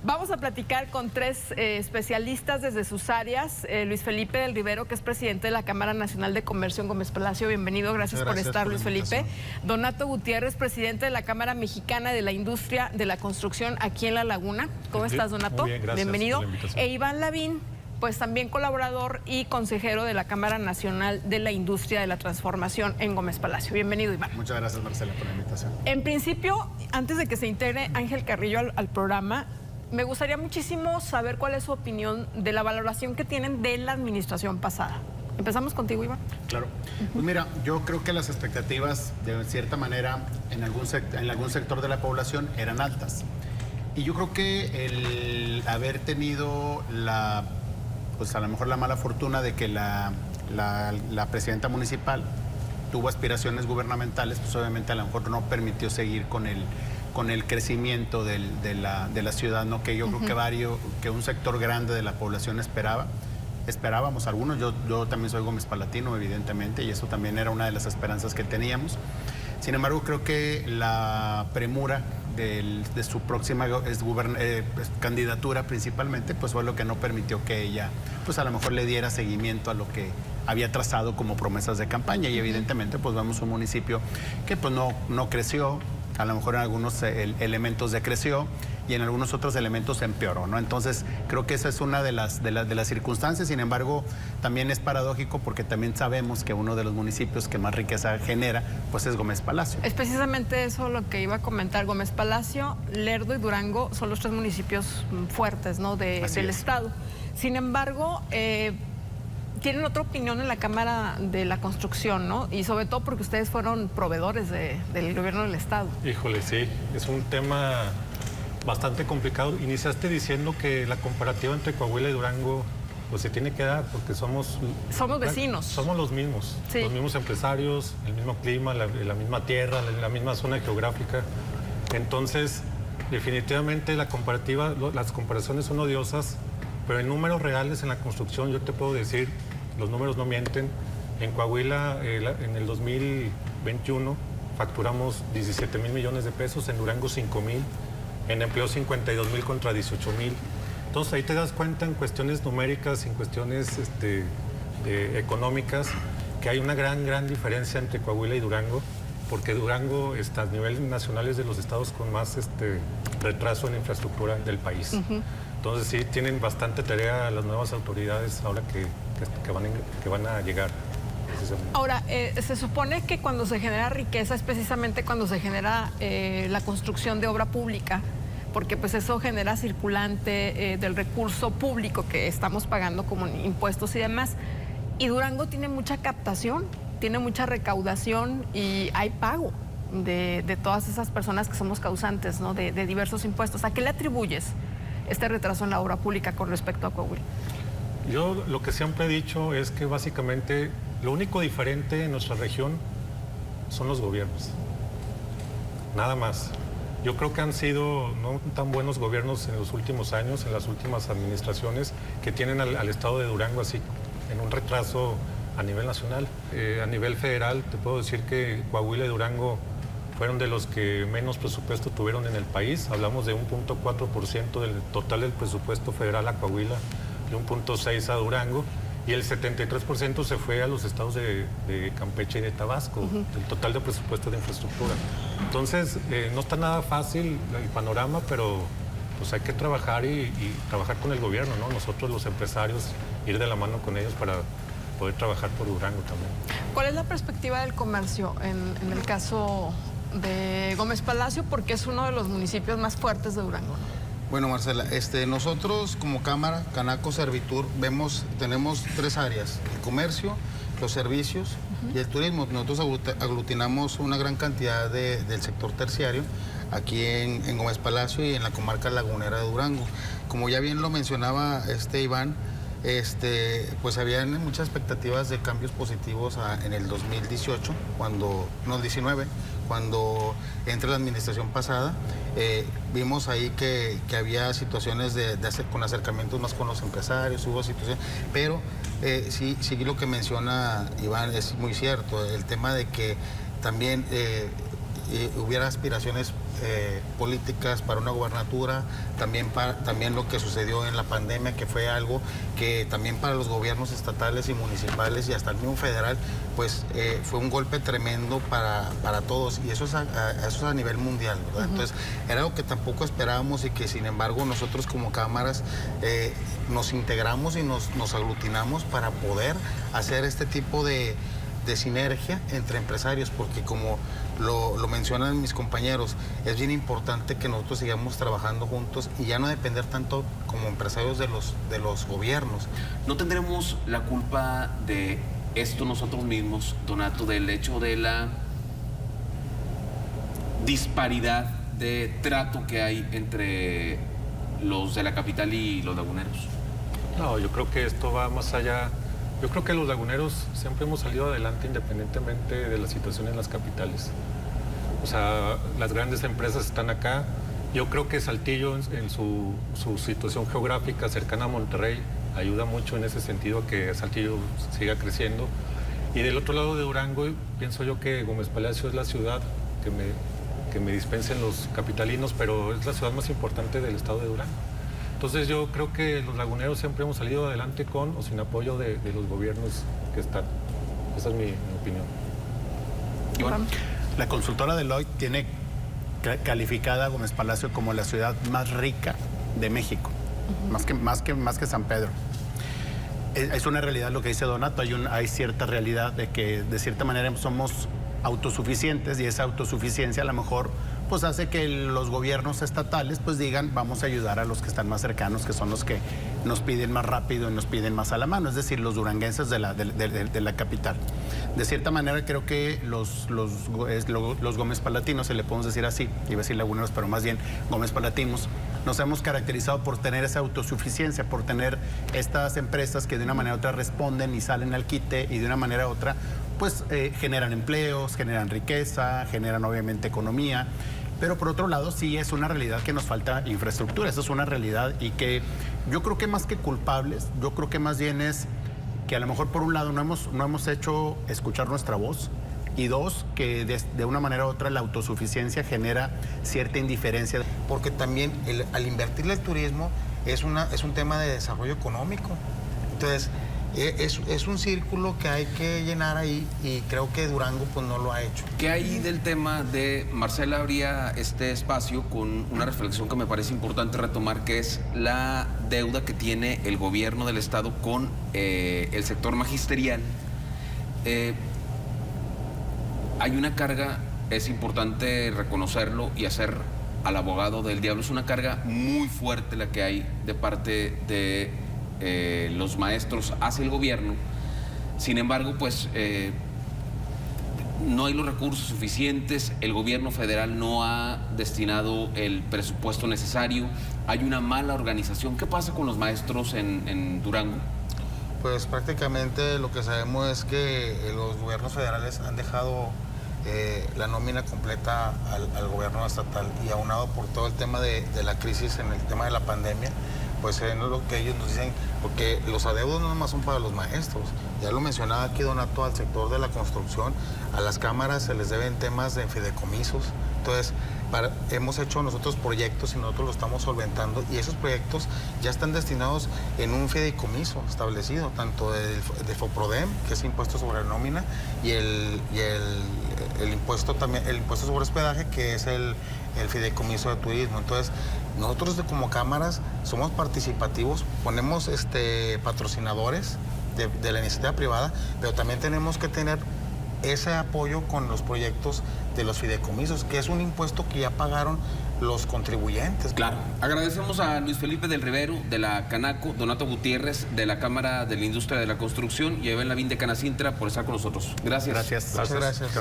Vamos a platicar con tres especialistas desde sus áreas. Luis Felipe del Rivero, que es presidente de la Cámara Nacional de Comercio en Gómez Palacio. Bienvenido, gracias por estar, Luis Felipe. Donato Gutiérrez, presidente de la Cámara Mexicana de la Industria de la Construcción aquí en La Laguna. ¿Cómo estás, Donato? Muy bien, gracias. Bienvenido. E Iván Lavín, pues también colaborador y consejero de la Cámara Nacional de la Industria de la Transformación en Gómez Palacio. Bienvenido, Iván. Muchas gracias, Marcela, por la invitación. En principio, antes de que se integre Ángel Carrillo al programa, me gustaría muchísimo saber cuál es su opinión de la valoración que tienen de la administración pasada. Empezamos contigo, Iván. Claro. Pues mira, yo creo que las expectativas, de cierta manera, en algún sector de la población eran altas. Y yo creo que el haber tenido pues a lo mejor la mala fortuna de que la presidenta municipal tuvo aspiraciones gubernamentales, pues obviamente a lo mejor no permitió seguir con el crecimiento de la ciudad, ¿no? Que yo creo que un sector grande de la población esperábamos algunos. Yo también soy Gómez Palatino, evidentemente, y eso también era una de las esperanzas que teníamos. Sin embargo, creo que la premura de su próxima candidatura principalmente, pues fue lo que no permitió que ella, pues a lo mejor le diera seguimiento a lo que había trazado como promesas de campaña. Y evidentemente, pues vemos un municipio que pues no creció, a lo mejor en algunos elementos decreció y en algunos otros elementos empeoró, ¿no? Entonces, creo que esa es una de las circunstancias. Sin embargo, también es paradójico porque también sabemos que uno de los municipios que más riqueza genera, pues es Gómez Palacio. Es precisamente eso lo que iba a comentar. Gómez Palacio, Lerdo y Durango son los tres municipios fuertes, ¿no? del estado. Sin embargo, tienen otra opinión en la Cámara de la Construcción, ¿no? Y sobre todo porque ustedes fueron proveedores del gobierno del estado. Híjole, sí, es un tema bastante complicado. Iniciaste diciendo que la comparativa entre Coahuila y Durango pues se tiene que dar porque somos vecinos. Somos los mismos, sí. Los mismos empresarios, el mismo clima, la misma tierra, la misma zona geográfica. Entonces, definitivamente las comparaciones son odiosas, pero en números reales en la construcción yo te puedo decir, los números no mienten. En Coahuila, en el 2021, facturamos 17,000 millones de pesos, en Durango 5,000, en empleo 52,000 contra 18,000. Entonces ahí te das cuenta en cuestiones numéricas, en cuestiones económicas, que hay una gran diferencia entre Coahuila y Durango, porque Durango está a nivel nacional es de los estados con más retraso en infraestructura del país. Entonces sí, tienen bastante tarea las nuevas autoridades ahora que van a llegar. Ahora, se supone que cuando se genera riqueza es precisamente cuando se genera la construcción de obra pública, porque pues eso genera circulante del recurso público que estamos pagando como impuestos y demás. Y Durango tiene mucha captación, tiene mucha recaudación y hay pago de todas esas personas que somos causantes, ¿no? de diversos impuestos. ¿A qué le atribuyes este retraso en la obra pública con respecto a Coahuila? Yo lo que siempre he dicho es que básicamente lo único diferente en nuestra región son los gobiernos. Nada más. Yo creo que han sido no tan buenos gobiernos en los últimos años, en las últimas administraciones, que tienen al estado de Durango así en un retraso a nivel nacional. A nivel federal te puedo decir que Coahuila y Durango fueron de los que menos presupuesto tuvieron en el país. Hablamos de 1.4% del total del presupuesto federal a Coahuila, de 1.6% a Durango, y el 73% se fue a los estados de Campeche y de Tabasco, del total de presupuesto de infraestructura. Entonces, no está nada fácil el panorama, pero pues hay que trabajar y trabajar con el gobierno, ¿no? Nosotros los empresarios, ir de la mano con ellos para poder trabajar por Durango también. ¿Cuál es la perspectiva del comercio en el caso de Gómez Palacio? Porque es uno de los municipios más fuertes de Durango, ¿no? Bueno, Marcela, nosotros como Cámara, Canaco, Servitur, tenemos tres áreas: el comercio, los servicios y el turismo. Nosotros aglutinamos una gran cantidad del sector terciario aquí en Gómez Palacio y en la comarca lagunera de Durango. Como ya bien lo mencionaba Iván, pues habían muchas expectativas de cambios positivos en el 2018, cuando entra la administración pasada. Vimos ahí que había situaciones con acercamientos más con los empresarios, hubo situaciones, pero sí lo que menciona Iván es muy cierto, el tema de que también hubiera aspiraciones políticas para una gubernatura, también lo que sucedió en la pandemia, que fue algo que también para los gobiernos estatales y municipales y hasta el mismo federal, pues fue un golpe tremendo para todos, y eso es a nivel mundial, ¿verdad? Entonces, era algo que tampoco esperábamos y que sin embargo nosotros como cámaras nos integramos y nos aglutinamos para poder hacer este tipo de sinergia entre empresarios, porque como lo mencionan mis compañeros, es bien importante que nosotros sigamos trabajando juntos y ya no depender tanto como empresarios de los gobiernos. ¿No tendremos la culpa de esto nosotros mismos, Donato, del hecho de la disparidad de trato que hay entre los de la capital y los laguneros? No, yo creo que esto va más allá. Yo creo que los laguneros siempre hemos salido adelante independientemente de la situación en las capitales. O sea, las grandes empresas están acá. Yo creo que Saltillo, en su situación geográfica cercana a Monterrey, ayuda mucho en ese sentido a que Saltillo siga creciendo. Y del otro lado de Durango, pienso yo que Gómez Palacio es la ciudad que me dispensen los capitalinos, pero es la ciudad más importante del estado de Durango. Entonces yo creo que los laguneros siempre hemos salido adelante con o sin apoyo de los gobiernos que están. Esa es mi opinión. Iván. La consultora Deloitte tiene calificada a Gómez Palacio como la ciudad más rica de México, más que San Pedro. Es una realidad lo que dice Donato, hay cierta realidad de que de cierta manera somos autosuficientes, y esa autosuficiencia a lo mejor pues hace que los gobiernos estatales pues digan vamos a ayudar a los que están más cercanos, que son los que nos piden más rápido y nos piden más a la mano, es decir, los duranguenses de la capital. De cierta manera creo que los Gómez Palatinos, se le podemos decir así, iba a decir laguneros, pero más bien Gómez Palatinos, nos hemos caracterizado por tener esa autosuficiencia, por tener estas empresas que de una manera u otra responden y salen al quite, y de una manera u otra pues generan empleos, generan riqueza, generan obviamente economía. Pero por otro lado sí es una realidad que nos falta infraestructura, eso es una realidad, y que yo creo que más que culpables, yo creo que más bien es que a lo mejor por un lado no hemos hecho escuchar nuestra voz, y dos, que de una manera u otra la autosuficiencia genera cierta indiferencia. Porque también al invertirle el turismo es un tema de desarrollo económico. Entonces, es un círculo que hay que llenar ahí, y creo que Durango pues no lo ha hecho. ¿Qué hay del tema de Marcela? Abría este espacio con una reflexión que me parece importante retomar, que es la deuda que tiene el gobierno del estado con el sector magisterial. Hay una carga, es importante reconocerlo y hacer al abogado del diablo, es una carga muy fuerte la que hay de parte de los maestros hacia el gobierno. Sin embargo, pues no hay los recursos suficientes, el gobierno federal no ha destinado el presupuesto necesario, hay una mala organización. ¿Qué pasa con los maestros en Durango? Pues prácticamente lo que sabemos es que los gobiernos federales han dejado la nómina completa al gobierno estatal, y aunado por todo el tema de la crisis en el tema de la pandemia, pues es lo que ellos nos dicen, porque los adeudos no nomás son para los maestros, ya lo mencionaba aquí Donato, al sector de la construcción, a las cámaras se les deben temas de fideicomisos. Entonces hemos hecho nosotros proyectos y nosotros lo estamos solventando, y esos proyectos ya están destinados en un fideicomiso establecido, tanto de FOPRODEM, que es impuesto sobre la nómina, y el impuesto también, el impuesto sobre hospedaje, que es el fideicomiso de turismo. Entonces, nosotros como cámaras somos participativos, ponemos patrocinadores de la iniciativa privada, pero también tenemos que tener ese apoyo con los proyectos de los fideicomisos, que es un impuesto que ya pagaron los contribuyentes. Claro. Agradecemos a Luis Felipe del Rivero, de la Canaco, Donato Gutiérrez, de la Cámara de la Industria de la Construcción, y a Eben Lavín de Canacintra por estar con nosotros. Gracias. Gracias. Muchas gracias.